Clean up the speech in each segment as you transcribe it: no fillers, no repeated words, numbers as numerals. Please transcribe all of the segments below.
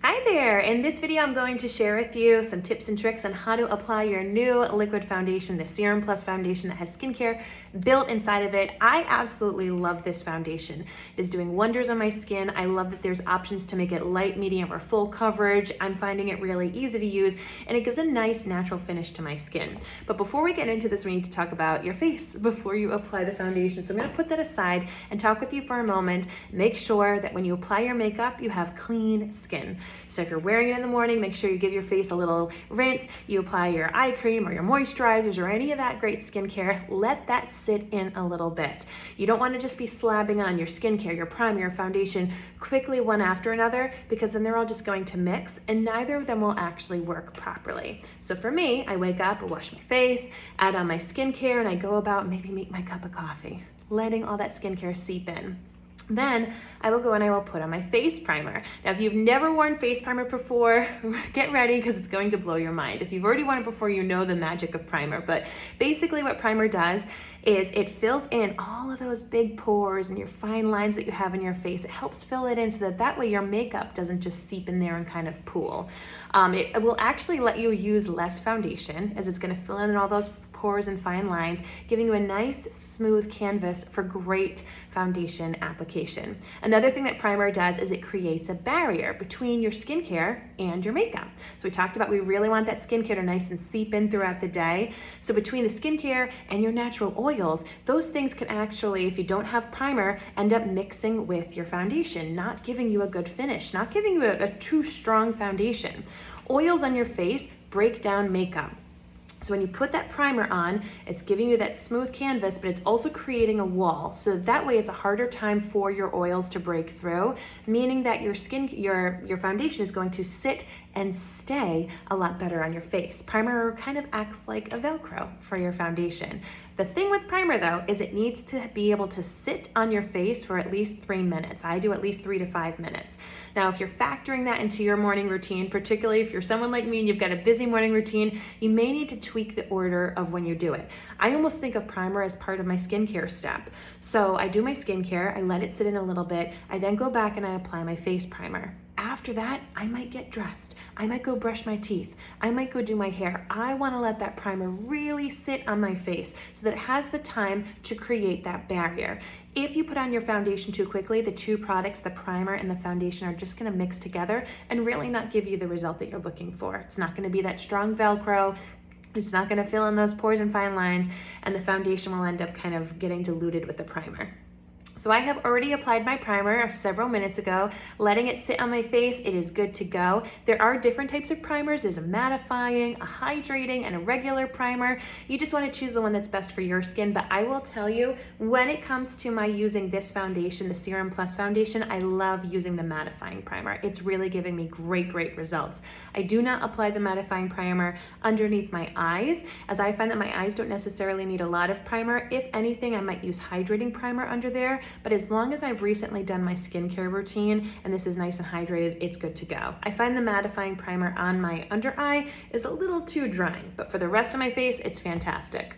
Hi there! In this video, I'm going to share with you some tips and tricks on how to apply your new liquid foundation, the Serum Plus foundation that has skincare built inside of it. I absolutely love this foundation. It is doing wonders on my skin. I love that there's options to make it light, medium, or full coverage. I'm finding it really easy to use, and it gives a nice natural finish to my skin. But before we get into this, we need to talk about your face before you apply the foundation. So I'm going to put that aside and talk with you for a moment. Make sure that when you apply your makeup, you have clean skin. So if you're wearing it in the morning, make sure you give your face a little rinse. You apply your eye cream or your moisturizers or any of that great skincare. Let that sit in a little bit. You don't want to just be slapping on your skincare, your primer, your foundation quickly one after another, because then they're all just going to mix and neither of them will actually work properly. So for me, I wake up, I wash my face, add on my skincare, and I go about maybe make my cup of coffee, letting all that skincare seep in. Then I will go and I will put on my face primer. Now, if you've never worn face primer before, get ready because it's going to blow your mind. If you've already worn it before, you know the magic of primer. But basically what primer does is it fills in all of those big pores and your fine lines that you have in your face. It helps fill it in so that way your makeup doesn't just seep in there and kind of pool. It will actually let you use less foundation as it's going to fill in all those pores and fine lines, giving you a nice smooth canvas for great foundation application. Another thing that primer does is it creates a barrier between your skincare and your makeup. So we talked about we really want that skincare to nice and seep in throughout the day. So between the skincare and your natural oils, those things can actually, if you don't have primer, end up mixing with your foundation, not giving you a good finish, not giving you a true strong foundation. Oils on your face break down makeup. So when you put that primer on, it's giving you that smooth canvas, but it's also creating a wall. So that way it's a harder time for your oils to break through, meaning that your foundation is going to sit and stay a lot better on your face. Primer kind of acts like a Velcro for your foundation. The thing with primer though, is it needs to be able to sit on your face for at least 3 minutes. I do at least 3 to 5 minutes. Now, if you're factoring that into your morning routine, particularly if you're someone like me and you've got a busy morning routine, you may need to tweak the order of when you do it. I almost think of primer as part of my skincare step. So I do my skincare, I let it sit in a little bit, I then go back and I apply my face primer. After that, I might get dressed. I might go brush my teeth. I might go do my hair. I want to let that primer really sit on my face so that it has the time to create that barrier. If you put on your foundation too quickly, the two products, the primer and the foundation, are just going to mix together and really not give you the result that you're looking for. It's not going to be that strong Velcro. It's not going to fill in those pores and fine lines, and the foundation will end up kind of getting diluted with the primer. So I have already applied my primer several minutes ago, letting it sit on my face. It is good to go. There are different types of primers. There's a mattifying, a hydrating, and a regular primer. You just want to choose the one that's best for your skin. But I will tell you, when it comes to my using this foundation, the Serum Plus foundation, I love using the mattifying primer. It's really giving me great results. I do not apply the mattifying primer underneath my eyes, as I find that my eyes don't necessarily need a lot of primer. If anything, I might use hydrating primer under there. But as long as I've recently done my skincare routine and this is nice and hydrated, it's good to go. I find the mattifying primer on my under eye is a little too drying, but for the rest of my face, it's fantastic.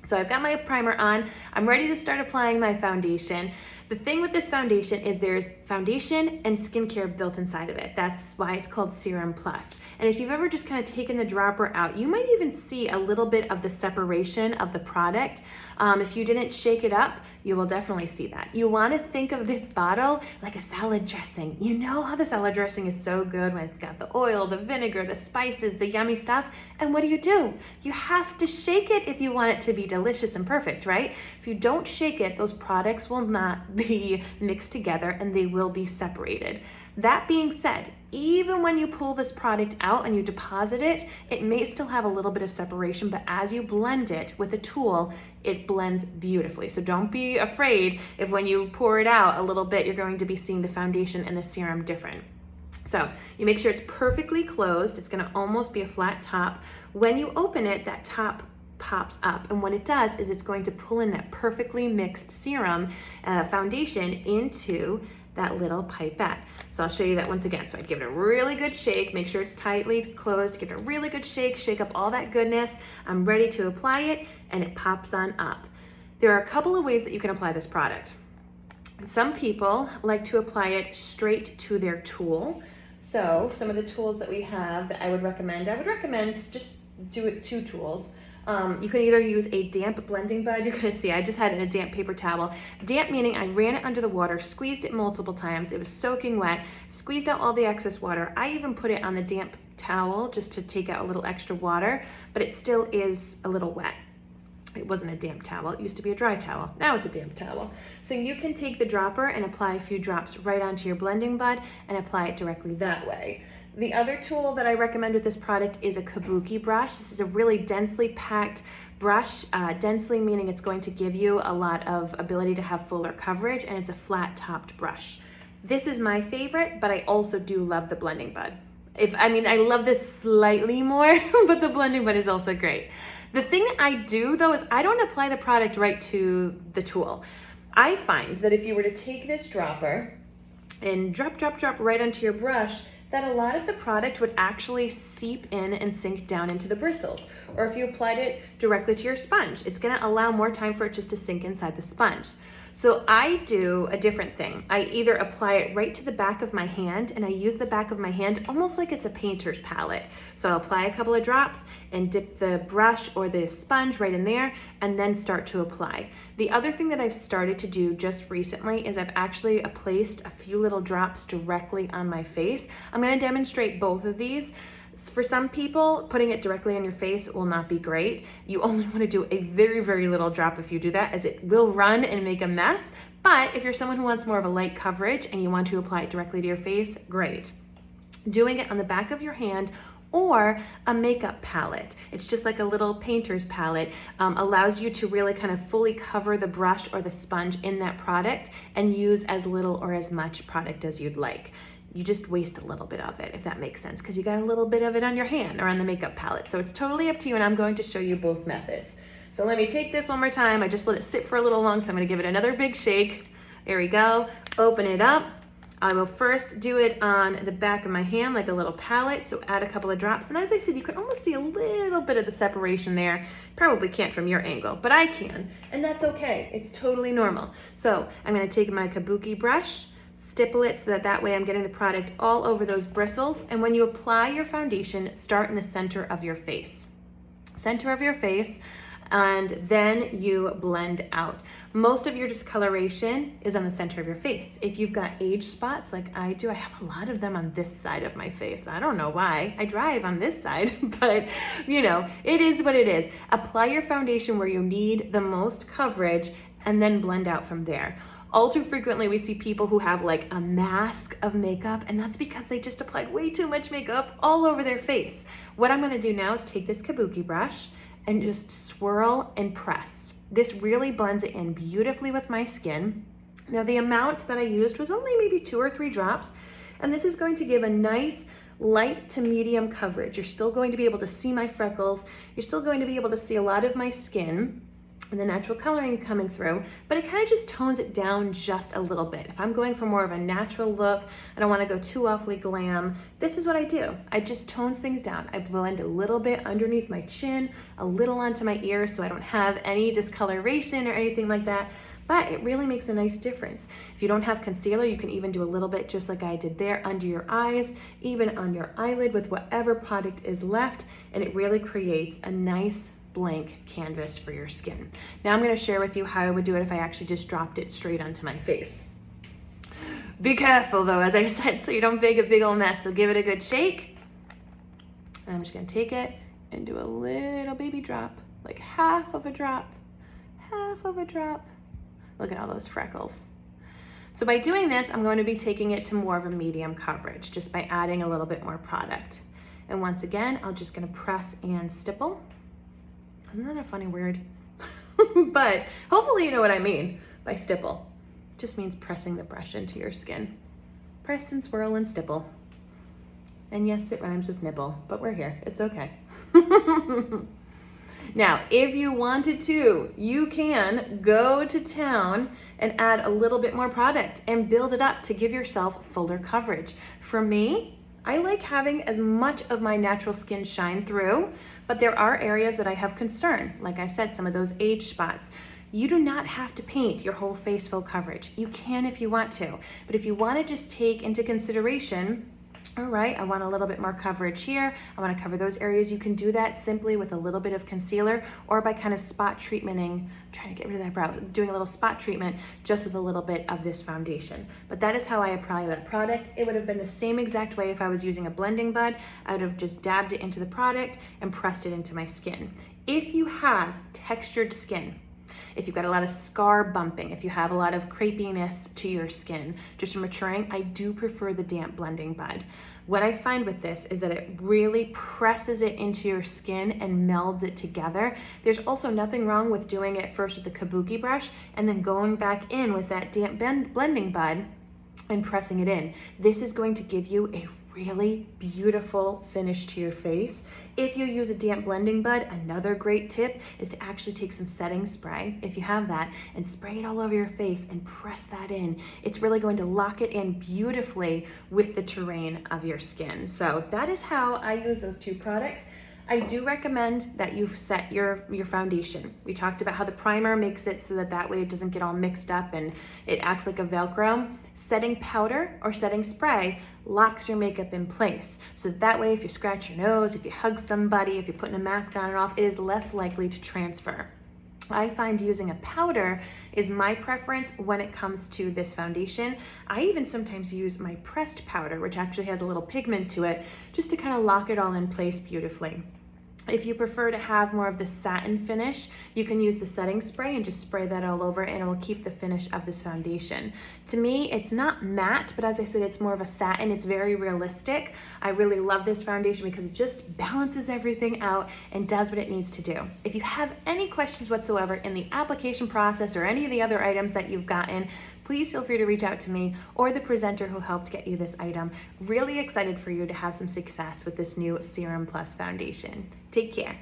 So I've got my primer on. I'm ready to start applying my foundation. The thing with this foundation is there's foundation and skincare built inside of it. That's why it's called Serum Plus. And if you've ever just kind of taken the dropper out, you might even see a little bit of the separation of the product. If you didn't shake it up, you will definitely see that. You want to think of this bottle like a salad dressing. You know how the salad dressing is so good when it's got the oil, the vinegar, the spices, the yummy stuff. And what do? You have to shake it if you want it to be delicious and perfect, right? If you don't shake it, those products will not be mixed together and they will be separated. That being said, even when you pull this product out and you deposit it, it may still have a little bit of separation, but as you blend it with a tool, it blends beautifully. So don't be afraid if when you pour it out a little bit, you're going to be seeing the foundation and the serum different. So you make sure it's perfectly closed. It's gonna almost be a flat top. When you open it, that top pops up, and what it does is it's going to pull in that perfectly mixed serum foundation into that little pipette. So I'll show you that once again. So I'd give it a really good shake, make sure it's tightly closed, give it a really good shake, shake up all that goodness. I'm ready to apply it, and it pops on up. There are a couple of ways that you can apply this product. Some people like to apply it straight to their tool. So some of the tools that we have that I would recommend just do it 2 tools. You can either use a damp blending bud. You're gonna see I just had it in a damp paper towel. Damp meaning I ran it under the water, squeezed it multiple times. It was soaking wet, squeezed out all the excess water. I even put it on the damp towel just to take out a little extra water, but it still is a little wet. It wasn't a damp towel, it used to be a dry towel. Now it's a damp towel. So you can take the dropper and apply a few drops right onto your blending bud and apply it directly that way. The other tool that I recommend with this product is a Kabuki brush. This is a really densely packed brush, densely meaning it's going to give you a lot of ability to have fuller coverage, and it's a flat topped brush. This is my favorite, but I also do love the blending bud. I love this slightly more, but the blending bud is also great. The thing that I do though is I don't apply the product right to the tool. I find that if you were to take this dropper and drop right onto your brush, that a lot of the product would actually seep in and sink down into the bristles. Or if you applied it directly to your sponge, it's gonna allow more time for it just to sink inside the sponge. So I do a different thing. I either apply it right to the back of my hand, and I use the back of my hand almost like it's a painter's palette. So I'll apply a couple of drops and dip the brush or the sponge right in there and then start to apply. The other thing that I've started to do just recently is I've actually placed a few little drops directly on my face. I'm gonna demonstrate both of these. For some people, putting it directly on your face will not be great. You only want to do a very, very little drop if you do that, as it will run and make a mess. But if you're someone who wants more of a light coverage and you want to apply it directly to your face, great. Doing it on the back of your hand or a makeup palette. It's just like a little painter's palette, allows you to really kind of fully cover the brush or the sponge in that product and use as little or as much product as you'd like. You just waste a little bit of it, if that makes sense, because you got a little bit of it on your hand or on the makeup palette. So it's totally up to you, and I'm going to show you both methods. So let me take this one more time. I just let it sit for a little long, so I'm gonna give it another big shake. There we go. Open it up. I will first do it on the back of my hand like a little palette, so add a couple of drops. And as I said, you can almost see a little bit of the separation there. Probably can't from your angle, but I can, and that's okay. It's totally normal. So I'm gonna take my Kabuki brush, stipple it so that way I'm getting the product all over those bristles. And when you apply your foundation, start in the center of your face. Center of your face, and then you blend out. Most of your discoloration is on the center of your face. If you've got age spots like I do, I have a lot of them on this side of my face. I don't know why. I drive on this side, but you know, it is what it is. Apply your foundation where you need the most coverage and then blend out from there. All too frequently, we see people who have like a mask of makeup, and that's because they just applied way too much makeup all over their face. What I'm gonna do now is take this Kabuki brush and just swirl and press. This really blends it in beautifully with my skin. Now the amount that I used was only maybe 2 or 3 drops, and this is going to give a nice light to medium coverage. You're still going to be able to see my freckles. You're still going to be able to see a lot of my skin and the natural coloring coming through, but it kind of just tones it down just a little bit. If I'm going for more of a natural look, I don't want to go too awfully glam, this is what I do. I just tones things down. I blend a little bit underneath my chin, a little onto my ears so I don't have any discoloration or anything like that, but it really makes a nice difference. If you don't have concealer, you can even do a little bit just like I did there under your eyes, even on your eyelid with whatever product is left, and it really creates a nice blank canvas for your skin. Now I'm going to share with you how I would do it if I actually just dropped it straight onto my face. Be careful though, as I said, so you don't make a big old mess. So give it a good shake. And I'm just going to take it and do a little baby drop, like half of a drop, half of a drop. Look at all those freckles. So by doing this, I'm going to be taking it to more of a medium coverage just by adding a little bit more product. And once again, I'm just going to press and stipple. Isn't that a funny word? But hopefully you know what I mean by stipple. It just means pressing the brush into your skin. Press and swirl and stipple. And yes, it rhymes with nibble, but we're here. It's okay. Now, if you wanted to, you can go to town and add a little bit more product and build it up to give yourself fuller coverage. For me, I like having as much of my natural skin shine through, but there are areas that I have concern. Like I said, some of those age spots. You do not have to paint your whole face full coverage. You can if you want to, but if you want to just take into consideration All right, I want a little bit more coverage here. I want to cover those areas. You can do that simply with a little bit of concealer or by kind of spot treatmenting, trying to get rid of that brow, doing a little spot treatment just with a little bit of this foundation. But that is how I apply that product. It would have been the same exact way if I was using a blending bud. I would have just dabbed it into the product and pressed it into my skin. If you have textured skin, if you've got a lot of scar bumping, if you have a lot of crepiness to your skin just from maturing, I do prefer the damp blending bud. What I find with this is that it really presses it into your skin and melds it together. There's also nothing wrong with doing it first with the Kabuki brush and then going back in with that damp blending bud and pressing it in. This is going to give you a really beautiful finish to your face. If you use a damp blending bud, another great tip is to actually take some setting spray, if you have that, and spray it all over your face and press that in. It's really going to lock it in beautifully with the terrain of your skin. So that is how I use those two products. I do recommend that you set your foundation. We talked about how the primer makes it so that way it doesn't get all mixed up and it acts like a Velcro. Setting powder or setting spray locks your makeup in place. So that way if you scratch your nose, if you hug somebody, if you're putting a mask on and off, it is less likely to transfer. I find using a powder is my preference when it comes to this foundation. I even sometimes use my pressed powder, which actually has a little pigment to it, just to kind of lock it all in place beautifully. If you prefer to have more of the satin finish, you can use the setting spray and just spray that all over and it will keep the finish of this foundation. To me, it's not matte, but as I said, it's more of a satin. It's very realistic. I really love this foundation because it just balances everything out and does what it needs to do. If you have any questions whatsoever in the application process or any of the other items that you've gotten, please feel free to reach out to me or the presenter who helped get you this item. Really excited for you to have some success with this new Serum Plus foundation. Take care.